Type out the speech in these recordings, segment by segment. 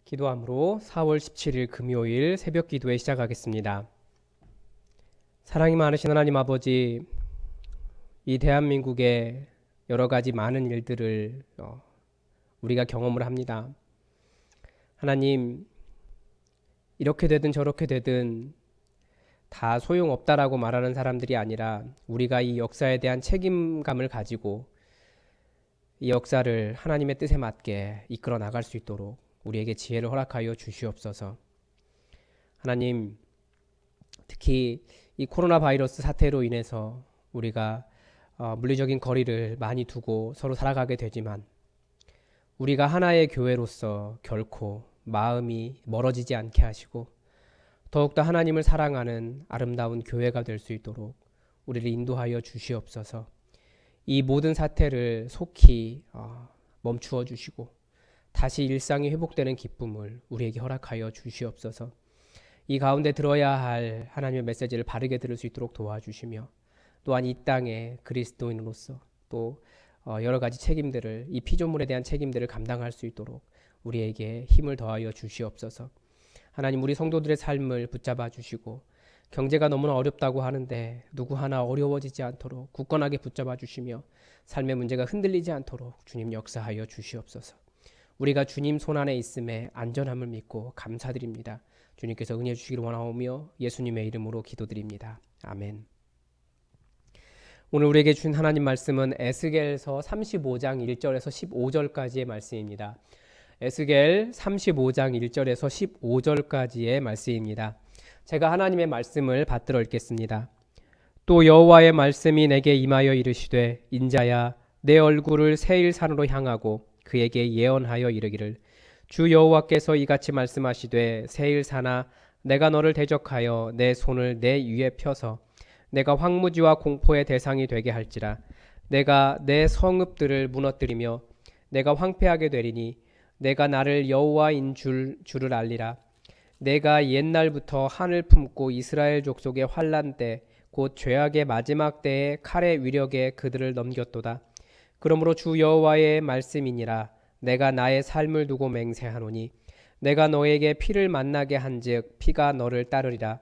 기도함으로 4월 17일 금요일 새벽 기도에 시작하겠습니다. 사랑이 많으신 하나님 아버지, 이 대한민국의 여러 가지 많은 일들을 우리가 경험을 합니다. 하나님, 이렇게 되든 저렇게 되든 다 소용없다라고 말하는 사람들이 아니라 우리가 이 역사에 대한 책임감을 가지고 이 역사를 하나님의 뜻에 맞게 이끌어 나갈 수 있도록 우리에게 지혜를 허락하여 주시옵소서. 하나님, 특히 이 코로나 바이러스 사태로 인해서 우리가 물리적인 거리를 많이 두고 서로 살아가게 되지만 우리가 하나의 교회로서 결코 마음이 멀어지지 않게 하시고 더욱더 하나님을 사랑하는 아름다운 교회가 될 수 있도록 우리를 인도하여 주시옵소서. 이 모든 사태를 속히 멈추어 주시고 다시 일상이 회복되는 기쁨을 우리에게 허락하여 주시옵소서. 이 가운데 들어야 할 하나님의 메시지를 바르게 들을 수 있도록 도와주시며 또한 이 땅의 그리스도인으로서 또 여러 가지 책임들을, 이 피조물에 대한 책임들을 감당할 수 있도록 우리에게 힘을 더하여 주시옵소서. 하나님, 우리 성도들의 삶을 붙잡아 주시고 경제가 너무나 어렵다고 하는데 누구 하나 어려워지지 않도록 굳건하게 붙잡아 주시며 삶의 문제가 흔들리지 않도록 주님 역사하여 주시옵소서. 우리가 주님 손안에 있음에 안전함을 믿고 감사드립니다. 주님께서 은혜 주시기를 원하오며 예수님의 이름으로 기도드립니다. 아멘. 오늘 우리에게 주신 하나님 말씀은 에스겔서 35장 1절에서 15절까지의 말씀입니다. 에스겔 35장 1절에서 15절까지의 말씀입니다. 제가 하나님의 말씀을 받들어 읽겠습니다. 또 여호와의 말씀이 내게 임하여 이르시되 인자야 내 얼굴을 세일산으로 향하고 그에게 예언하여 이르기를 주 여호와께서 이같이 말씀하시되 세일산아 내가 너를 대적하여 내 손을 내 위에 펴서 내가 황무지와 공포의 대상이 되게 할지라. 내가 내 성읍들을 무너뜨리며 내가 황폐하게 되리니 내가 나를 여호와인 줄을 알리라. 내가 옛날부터 한을 품고 이스라엘 족속의 환난 때 곧 죄악의 마지막 때에 칼의 위력에 그들을 넘겼도다. 그러므로 주 여호와의 말씀이니라. 내가 나의 삶을 두고 맹세하노니 내가 너에게 피를 만나게 한즉 피가 너를 따르리라.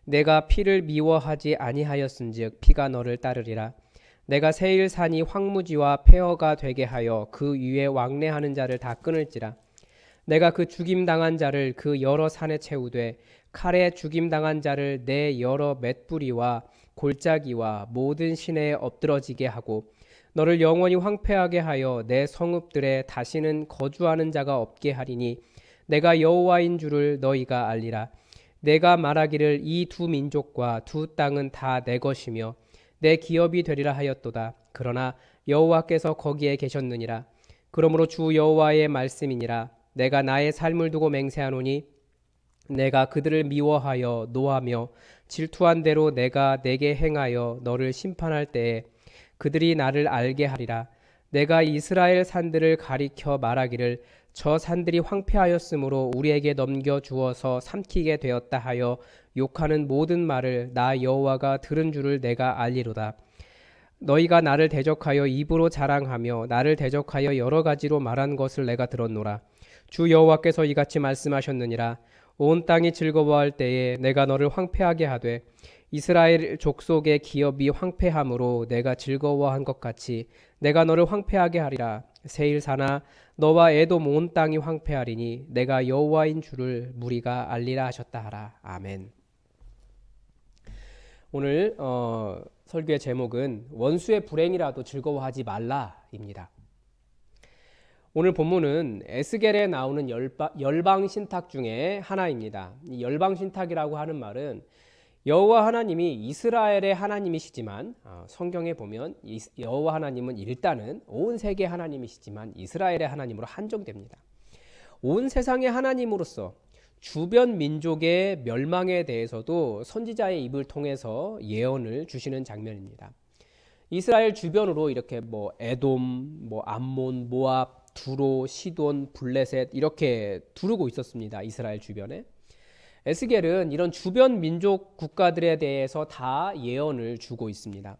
내가 피를 미워하지 아니하였은즉 피가 너를 따르리라. 내가 세일산이 황무지와 폐허가 되게 하여 그 위에 왕래하는 자를 다 끊을지라. 내가 그 죽임당한 자를 그 여러 산에 채우되 칼에 죽임당한 자를 내 여러 맷뿌리와 골짜기와 모든 시내에 엎드러지게 하고 너를 영원히 황폐하게 하여 내 성읍들에 다시는 거주하는 자가 없게 하리니 내가 여호와인 줄을 너희가 알리라. 내가 말하기를 이 두 민족과 두 땅은 다 내 것이며 내 기업이 되리라 하였도다. 그러나 여호와께서 거기에 계셨느니라. 그러므로 주 여호와의 말씀이니라. 내가 나의 삶을 두고 맹세하노니 내가 그들을 미워하여 노하며 질투한 대로 내가 내게 행하여 너를 심판할 때에 그들이 나를 알게 하리라. 내가 이스라엘 산들을 가리켜 말하기를 저 산들이 황폐하였으므로 우리에게 넘겨주어서 삼키게 되었다 하여 욕하는 모든 말을 나 여호와가 들은 줄을 내가 알리로다. 너희가 나를 대적하여 입으로 자랑하며 나를 대적하여 여러 가지로 말한 것을 내가 들었노라. 주 여호와께서 이같이 말씀하셨느니라. 온 땅이 즐거워할 때에 내가 너를 황폐하게 하되 이스라엘 족속의 기업이 황폐함으로 내가 즐거워한 것 같이 내가 너를 황폐하게 하리라. 세일산아 너와 에돔 온 땅이 황폐하리니 내가 여호와인 줄을 무리가 알리라 하셨다 하라. 아멘. 오늘 설교의 제목은 원수의 불행이라도 즐거워하지 말라입니다. 오늘 본문은 에스겔에 나오는 열방신탁 중에 하나입니다. 이 열방신탁이라고 하는 말은 여호와 하나님이 이스라엘의 하나님이시지만 성경에 보면 여호와 하나님은 일단은 온 세계 하나님이시지만 이스라엘의 하나님으로 한정됩니다. 온 세상의 하나님으로서 주변 민족의 멸망에 대해서도 선지자의 입을 통해서 예언을 주시는 장면입니다. 이스라엘 주변으로 이렇게 에돔, 암몬, 모압, 두로, 시돈, 블레셋 이렇게 두르고 있었습니다. 이스라엘 주변에. 에스겔은 이런 주변 민족 국가들에 대해서 다 예언을 주고 있습니다.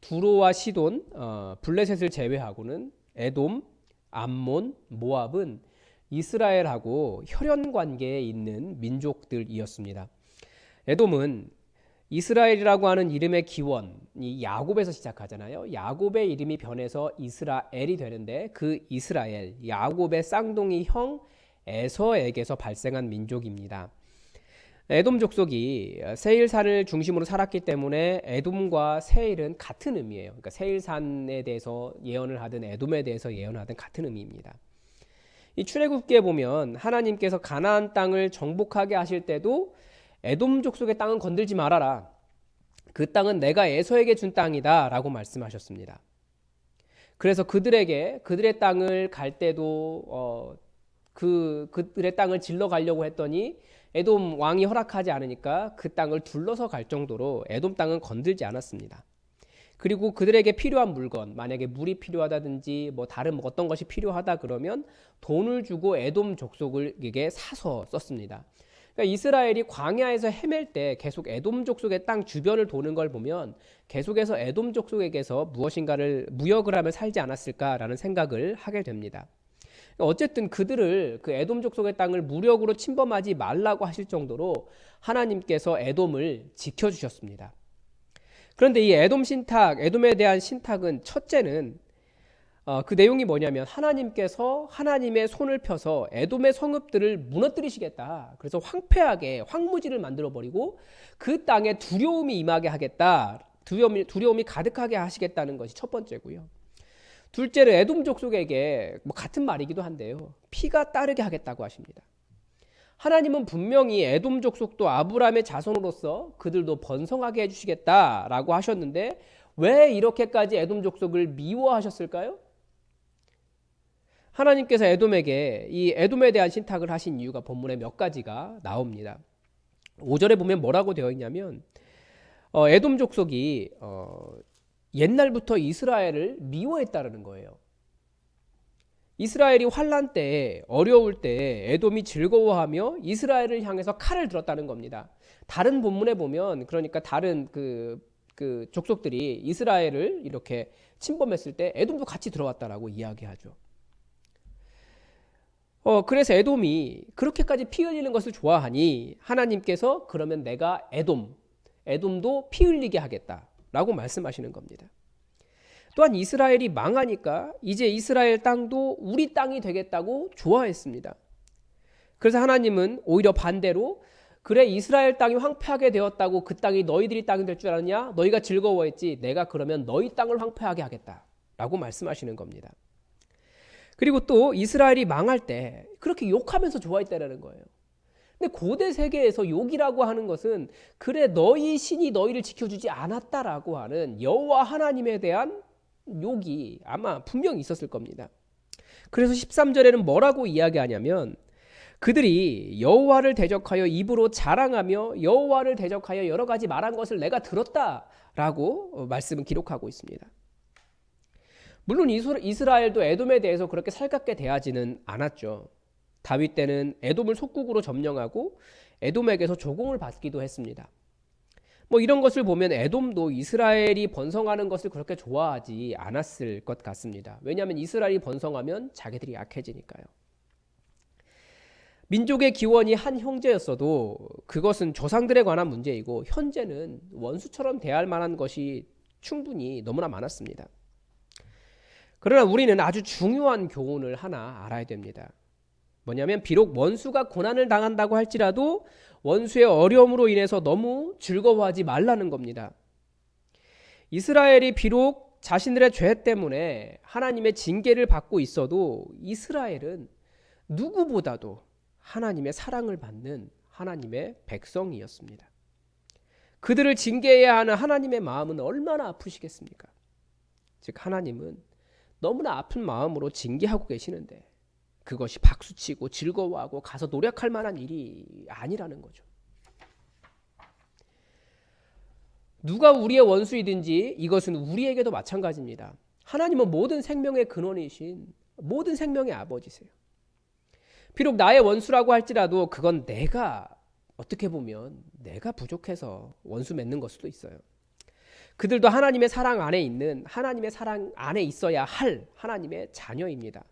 두로와 시돈, 블레셋을 제외하고는 에돔, 암몬, 모압은 이스라엘하고 혈연 관계에 있는 민족들이었습니다. 에돔은 이스라엘이라고 하는 이름의 기원이 야곱에서 시작하잖아요. 야곱의 이름이 변해서 이스라엘이 되는데 그 이스라엘, 야곱의 쌍둥이 형 에서에게서 발생한 민족입니다. 에돔 족속이 세일산을 중심으로 살았기 때문에 에돔과 세일은 같은 의미예요. 그러니까 세일산에 대해서 예언을 하든 에돔에 대해서 예언하든 같은 의미입니다. 이 출애굽기에 보면 하나님께서 가나안 땅을 정복하게 하실 때도 에돔 족속의 땅은 건들지 말아라. 그 땅은 내가 에서에게 준 땅이다 라고 말씀하셨습니다. 그래서 그들의 땅을 갈 때도 그들의 땅을 질러 가려고 했더니 에돔 왕이 허락하지 않으니까 그 땅을 둘러서 갈 정도로 에돔 땅은 건들지 않았습니다. 그리고 그들에게 필요한 물건, 만약에 물이 필요하다든지 뭐 다른 어떤 것이 필요하다 그러면 돈을 주고 에돔 족속에게 사서 썼습니다. 그러니까 이스라엘이 광야에서 헤맬 때 계속 에돔 족속의 땅 주변을 도는 걸 보면 계속해서 에돔 족속에게서 무엇인가를 무역을 하며 살지 않았을까라는 생각을 하게 됩니다. 어쨌든 그들을 그 에돔 족속의 땅을 무력으로 침범하지 말라고 하실 정도로 하나님께서 에돔을 지켜주셨습니다. 그런데 이 에돔 신탁, 에돔에 대한 신탁은 첫째는 그 내용이 뭐냐면 하나님께서 하나님의 손을 펴서 에돔의 성읍들을 무너뜨리시겠다. 그래서 황폐하게 황무지를 만들어버리고 그 땅에 두려움이 임하게 하겠다. 두려움이 가득하게 하시겠다는 것이 첫 번째고요. 둘째로 에돔 족속에게 같은 말이기도 한데요. 피가 따르게 하겠다고 하십니다. 하나님은 분명히 에돔 족속도 아브라함의 자손으로서 그들도 번성하게 해주시겠다라고 하셨는데 왜 이렇게까지 에돔 족속을 미워하셨을까요? 하나님께서 에돔에게 이 에돔에 대한 신탁을 하신 이유가 본문에 몇 가지가 나옵니다. 5절에 보면 뭐라고 되어 있냐면 에돔 족속이 옛날부터 이스라엘을 미워했다는 거예요. 이스라엘이 환난 때 어려울 때 에돔이 즐거워하며 이스라엘을 향해서 칼을 들었다는 겁니다. 다른 본문에 보면 그러니까 다른 그 족속들이 이스라엘을 이렇게 침범했을 때 에돔도 같이 들어왔다라고 이야기하죠. 그래서 에돔이 그렇게까지 피 흘리는 것을 좋아하니 하나님께서 그러면 내가 에돔도 피 흘리게 하겠다라고 말씀하시는 겁니다. 또한 이스라엘이 망하니까 이제 이스라엘 땅도 우리 땅이 되겠다고 좋아했습니다. 그래서 하나님은 오히려 반대로 그래 이스라엘 땅이 황폐하게 되었다고 그 땅이 너희들이 땅이 될 줄 알았냐? 너희가 즐거워했지. 내가 그러면 너희 땅을 황폐하게 하겠다라고 말씀하시는 겁니다. 그리고 또 이스라엘이 망할 때 그렇게 욕하면서 좋아했다라는 거예요. 근데 고대 세계에서 욕이라고 하는 것은 그래 너희 신이 너희를 지켜주지 않았다라고 하는 여호와 하나님에 대한 욕이 아마 분명히 있었을 겁니다. 그래서 13절에는 뭐라고 이야기하냐면 그들이 여호와를 대적하여 입으로 자랑하며 여호와를 대적하여 여러 가지 말한 것을 내가 들었다라고 말씀은 기록하고 있습니다. 물론 이스라엘도 에돔에 대해서 그렇게 살갑게 대하지는 않았죠. 다윗 때는 에돔을 속국으로 점령하고 에돔에게서 조공을 받기도 했습니다. 이런 것을 보면 에돔도 이스라엘이 번성하는 것을 그렇게 좋아하지 않았을 것 같습니다. 왜냐하면 이스라엘이 번성하면 자기들이 약해지니까요. 민족의 기원이 한 형제였어도 그것은 조상들에 관한 문제이고 현재는 원수처럼 대할 만한 것이 충분히 너무나 많았습니다. 그러나 우리는 아주 중요한 교훈을 하나 알아야 됩니다. 뭐냐면 비록 원수가 고난을 당한다고 할지라도 원수의 어려움으로 인해서 너무 즐거워하지 말라는 겁니다. 이스라엘이 비록 자신들의 죄 때문에 하나님의 징계를 받고 있어도 이스라엘은 누구보다도 하나님의 사랑을 받는 하나님의 백성이었습니다. 그들을 징계해야 하는 하나님의 마음은 얼마나 아프시겠습니까? 즉 하나님은 너무나 아픈 마음으로 징계하고 계시는데 그것이 박수치고 즐거워하고 가서 노력할 만한 일이 아니라는 거죠. 누가 우리의 원수이든지 이것은 우리에게도 마찬가지입니다. 하나님은 모든 생명의 근원이신 모든 생명의 아버지세요. 비록 나의 원수라고 할지라도 그건 내가 어떻게 보면 내가 부족해서 원수 맺는 걸 수도 있어요. 그들도 하나님의 사랑 안에 있는 하나님의 사랑 안에 있어야 할 하나님의 자녀입니다.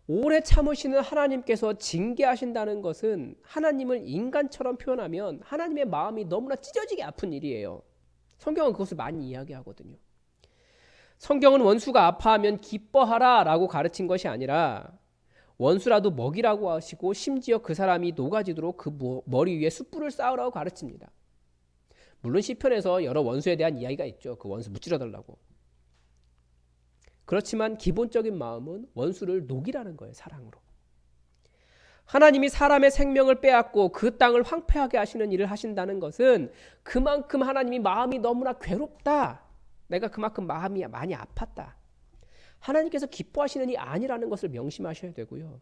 오래 참으시는 하나님께서 징계하신다는 것은 하나님을 인간처럼 표현하면 하나님의 마음이 너무나 찢어지게 아픈 일이에요. 성경은 그것을 많이 이야기하거든요. 성경은 원수가 아파하면 기뻐하라 라고 가르친 것이 아니라 원수라도 먹이라고 하시고 심지어 그 사람이 녹아지도록 그 머리 위에 숯불을 쌓으라고 가르칩니다. 물론 시편에서 여러 원수에 대한 이야기가 있죠. 그 원수 무찌러 달라고. 그렇지만 기본적인 마음은 원수를 녹이라는 거예요. 사랑으로. 하나님이 사람의 생명을 빼앗고 그 땅을 황폐하게 하시는 일을 하신다는 것은 그만큼 하나님이 마음이 너무나 괴롭다. 내가 그만큼 마음이 많이 아팠다. 하나님께서 기뻐하시는 일이 아니라는 것을 명심하셔야 되고요.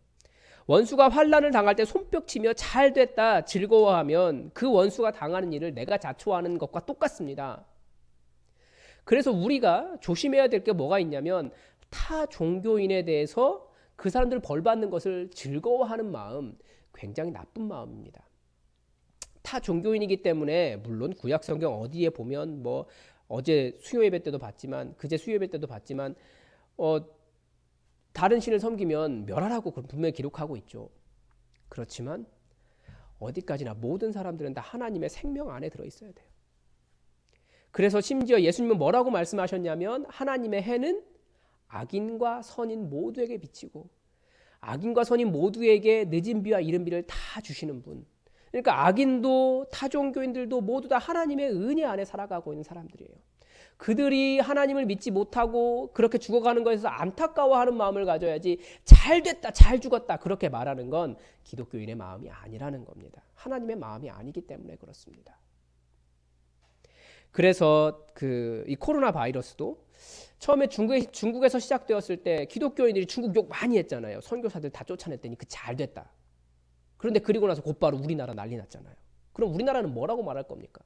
원수가 환난을 당할 때 손뼉치며 잘 됐다 즐거워하면 그 원수가 당하는 일을 내가 자초하는 것과 똑같습니다. 그래서 우리가 조심해야 될 게 뭐가 있냐면 타 종교인에 대해서 그 사람들 벌 받는 것을 즐거워하는 마음, 굉장히 나쁜 마음입니다. 타 종교인이기 때문에 물론 구약 성경 어디에 보면 뭐 어제 수요 예배 때도 봤지만 그제 수요 예배 때도 봤지만 다른 신을 섬기면 멸하라고 분명히 기록하고 있죠. 그렇지만 어디까지나 모든 사람들은 다 하나님의 생명 안에 들어있어야 돼요. 그래서 심지어 예수님은 뭐라고 말씀하셨냐면 하나님의 해는 악인과 선인 모두에게 비치고 악인과 선인 모두에게 늦은 비와 이른 비를 다 주시는 분. 그러니까 악인도 타종교인들도 모두 다 하나님의 은혜 안에 살아가고 있는 사람들이에요. 그들이 하나님을 믿지 못하고 그렇게 죽어가는 것에서 안타까워하는 마음을 가져야지 잘 됐다 잘 죽었다 그렇게 말하는 건 기독교인의 마음이 아니라는 겁니다. 하나님의 마음이 아니기 때문에 그렇습니다. 그래서 이 코로나 바이러스도 처음에 중국에서 시작되었을 때 기독교인들이 중국 욕 많이 했잖아요. 선교사들 다 쫓아냈더니 그 잘 됐다. 그런데 그리고 나서 곧바로 우리나라 난리 났잖아요. 그럼 우리나라는 뭐라고 말할 겁니까?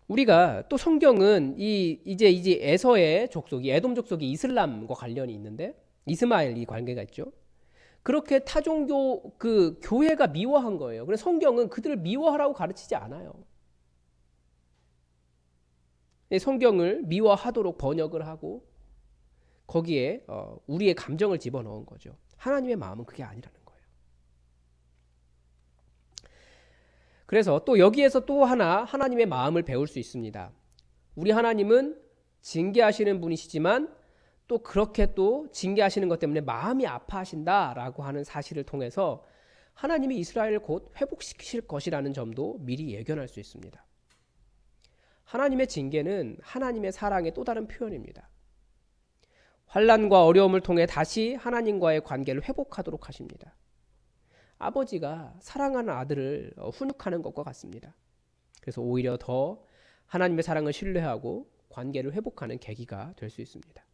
우리가 또 성경은 이제 에서의 족속이 에돔 족속이 이슬람과 관련이 있는데 이스마엘 이 관계가 있죠. 그렇게 타종교 그 교회가 미워한 거예요. 그래서 성경은 그들을 미워하라고 가르치지 않아요. 성경을 미워하도록 번역을 하고 거기에 우리의 감정을 집어넣은 거죠. 하나님의 마음은 그게 아니라는 거예요. 그래서 또 여기에서 또 하나 하나님의 마음을 배울 수 있습니다. 우리 하나님은 징계하시는 분이시지만 또 그렇게 또 징계하시는 것 때문에 마음이 아파하신다라고 하는 사실을 통해서 하나님이 이스라엘을 곧 회복시키실 것이라는 점도 미리 예견할 수 있습니다. 하나님의 징계는 하나님의 사랑의 또 다른 표현입니다. 환난과 어려움을 통해 다시 하나님과의 관계를 회복하도록 하십니다. 아버지가 사랑하는 아들을 훈육하는 것과 같습니다. 그래서 오히려 더 하나님의 사랑을 신뢰하고 관계를 회복하는 계기가 될 수 있습니다.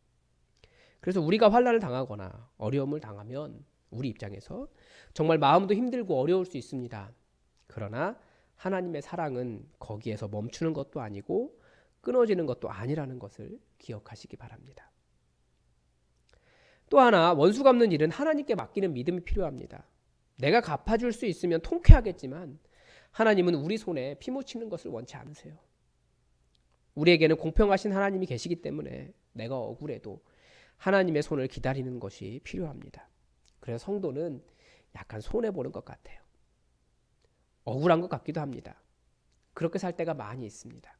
그래서 우리가 환난을 당하거나 어려움을 당하면 우리 입장에서 정말 마음도 힘들고 어려울 수 있습니다. 그러나 하나님의 사랑은 거기에서 멈추는 것도 아니고 끊어지는 것도 아니라는 것을 기억하시기 바랍니다. 또 하나 원수 갚는 일은 하나님께 맡기는 믿음이 필요합니다. 내가 갚아줄 수 있으면 통쾌하겠지만 하나님은 우리 손에 피 묻히는 것을 원치 않으세요. 우리에게는 공평하신 하나님이 계시기 때문에 내가 억울해도 하나님의 손을 기다리는 것이 필요합니다. 그래서 성도는 약간 손해보는 것 같아요. 억울한 것 같기도 합니다. 그렇게 살 때가 많이 있습니다.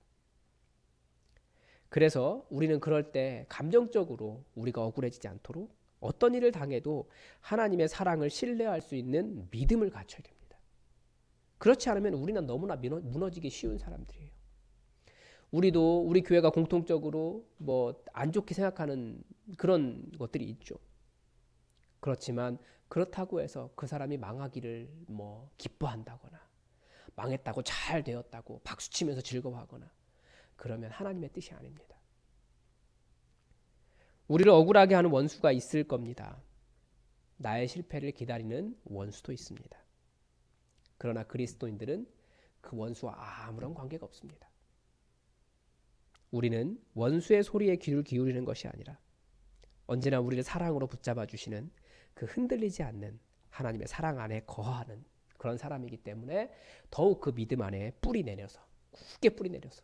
그래서 우리는 그럴 때 감정적으로 우리가 억울해지지 않도록 어떤 일을 당해도 하나님의 사랑을 신뢰할 수 있는 믿음을 갖춰야 됩니다. 그렇지 않으면 우리는 너무나 무너지기 쉬운 사람들이에요. 우리도 우리 교회가 공통적으로 안 좋게 생각하는 그런 것들이 있죠. 그렇지만 그렇다고 해서 그 사람이 망하기를 기뻐한다거나 망했다고 잘 되었다고 박수치면서 즐거워하거나 그러면 하나님의 뜻이 아닙니다. 우리를 억울하게 하는 원수가 있을 겁니다. 나의 실패를 기다리는 원수도 있습니다. 그러나 그리스도인들은 그 원수와 아무런 관계가 없습니다. 우리는 원수의 소리에 귀를 기울이는 것이 아니라 언제나 우리를 사랑으로 붙잡아 주시는 그 흔들리지 않는 하나님의 사랑 안에 거하는 그런 사람이기 때문에 더욱 그 믿음 안에 굳게 뿌리 내려서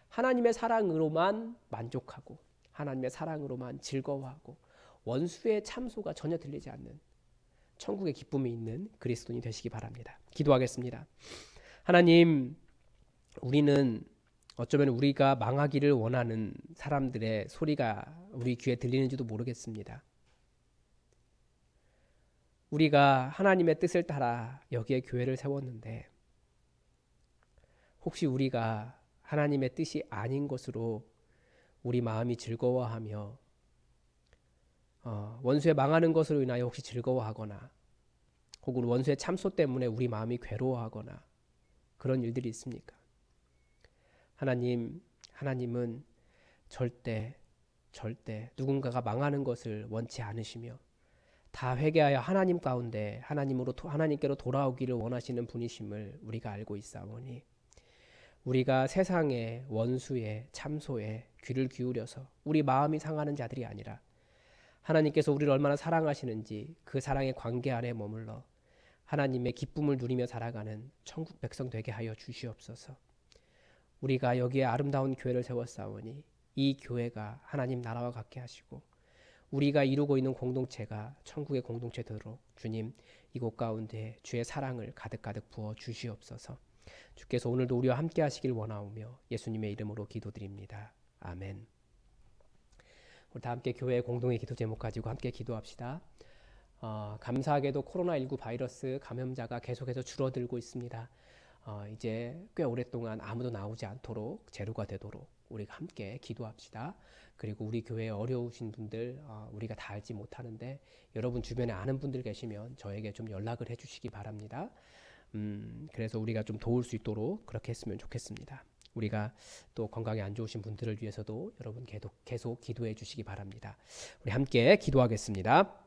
하나님의 사랑으로만 만족하고 하나님의 사랑으로만 즐거워하고 원수의 참소가 전혀 들리지 않는 천국의 기쁨이 있는 그리스도인이 되시기 바랍니다. 기도하겠습니다. 하나님, 우리는 어쩌면 우리가 망하기를 원하는 사람들의 소리가 우리 귀에 들리는지도 모르겠습니다. 우리가 하나님의 뜻을 따라 여기에 교회를 세웠는데 혹시 우리가 하나님의 뜻이 아닌 것으로 우리 마음이 즐거워하며 원수의 망하는 것으로 인하여 혹시 즐거워하거나 혹은 원수의 참소 때문에 우리 마음이 괴로워하거나 그런 일들이 있습니까? 하나님은 절대 누군가가 망하는 것을 원치 않으시며 다 회개하여 하나님 가운데 하나님께로 돌아오기를 원하시는 분이심을 우리가 알고 있사오니 우리가 세상의 원수의 참소에 귀를 기울여서 우리 마음이 상하는 자들이 아니라 하나님께서 우리를 얼마나 사랑하시는지 그 사랑의 관계 안에 머물러 하나님의 기쁨을 누리며 살아가는 천국 백성 되게 하여 주시옵소서. 우리가 여기에 아름다운 교회를 세웠사오니 이 교회가 하나님 나라와 같게 하시고 우리가 이루고 있는 공동체가 천국의 공동체 되도록 주님 이곳 가운데 주의 사랑을 가득가득 부어 주시옵소서. 주께서 오늘도 우리와 함께 하시길 원하오며 예수님의 이름으로 기도드립니다. 아멘. 우리 다 함께 교회 공동의 기도 제목 가지고 함께 기도합시다. 감사하게도 코로나19 바이러스 감염자가 계속해서 줄어들고 있습니다. 이제 꽤 오랫동안 아무도 나오지 않도록 제로가 되도록 우리가 함께 기도합시다. 그리고 우리 교회에 어려우신 분들 우리가 다 알지 못하는데 여러분 주변에 아는 분들 계시면 저에게 좀 연락을 해주시기 바랍니다. 그래서 우리가 좀 도울 수 있도록 그렇게 했으면 좋겠습니다. 우리가 또 건강이 안 좋으신 분들을 위해서도 여러분 계속 기도해 주시기 바랍니다. 우리 함께 기도하겠습니다.